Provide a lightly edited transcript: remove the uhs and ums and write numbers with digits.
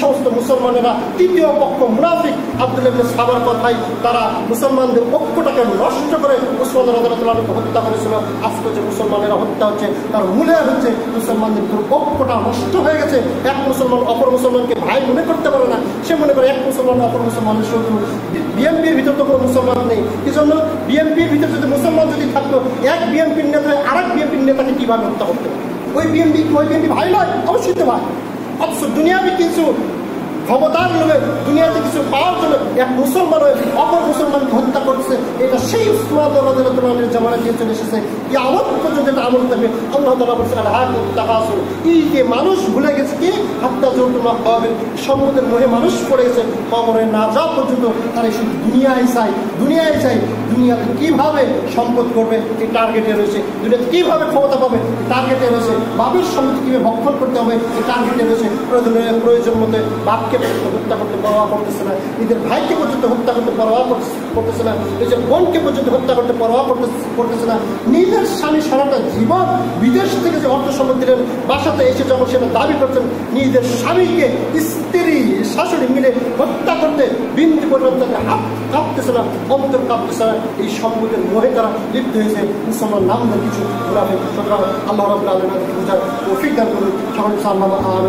সমস্ত মুসলমানেরা তৃতীয় পক্ষ মুনাফিক আব্দুল্লাহ ইবনে সাবার কথাই তারা মুসলমানদের ঐক্যটাকে নষ্ট করে উসমান রাদিয়াল্লাহু আনহুকে হত্যা করেছিল। আজকে যে মুসলমানেরা হত্যা হচ্ছে তার মূলে হচ্ছে মুসলমানদের ঐক্যটা নষ্ট হয়ে গেছে। এক মুসলমান অপর মুসলমানকে ভাই মনে করতে পারে না, সে মনে করে এক মুসলমান অপর মুসলমানের শত্রু। বিএনপির ভিতর তো কোনো মুসলমান নেই, এই জন্য বিএনপির ভিতরে যদি মুসলমান যদি থাকতো, এক বিএনপির নেতা আরেক বিএনপির নেতাকে কীভাবে হত্যা করতে পারে? ওই বিএনপি ভাই নয়, অবশ্যই তো ভাই। অথচ দুনিয়াবি কিছু ক্ষমতার লোভে, দুনিয়াতে কিছু পাওয়ার জন্য এক মুসলমান অপর মুসলমানকে হত্যা করছে, এটা সেই উসমান রাদিয়াল্লাহু আনহুর জামানা দিয়ে চলে এসেছে। কিয়ামত পর্যন্ত এটা আমল থাকবে। আল্লাহ তাআলা বলেছেন আল-হাকুম তাকাসুর, এই যে মানুষ ভুলে গেছে কি হাত্তা যুরতুম মাকাবির, সম্পদের মোহে মানুষ পড়ে গেছে, কবরে না যাওয়া পর্যন্ত তারা শুধু দুনিয়ায় চাই। দুনিয়াতে কীভাবে সম্পদ করবে এই টার্গেটে রয়েছে, দুনিয়াতে কীভাবে ক্ষমতা পাবে টার্গেটে রয়েছে, বাপের সম্পত্তি কীভাবে ভক্ষণ করতে হবে এই টার্গেটে রয়েছে। প্রয়োজন মতো বাপকে হত্যা করতে পরোয়া করতেছে না, নিজের ভাইকে পর্যন্ত হত্যা করতে পরোয়া করতেছে না, নিজের বোনকে পর্যন্ত হত্যা করতে পরোয়া করতেছে না। নিজের স্বামী সারাটা জীবন বিদেশ থেকে যে অর্থ সম্পদ দিলেন, বাসাতে এসে যখন সেটা দাবি করছেন, নিজের স্বামীকে স্ত্রী শাশুড়ি মিলে হত্যা করতে বিন্দু পরিমাণ তাদের হাত কাঁপতেছে না, অন্তর কাঁপতেছে না। এই সম্পদের মোহে তারা লিপ্ত হয়েছে। মুসলমান নাম না কিছু মুনাফিক। সুতরাং আল্লাহ রাব্বুল আলামিন বোঝার তৌফিক দান করুন। সকল সাল্লাল্লাহু আলাইহি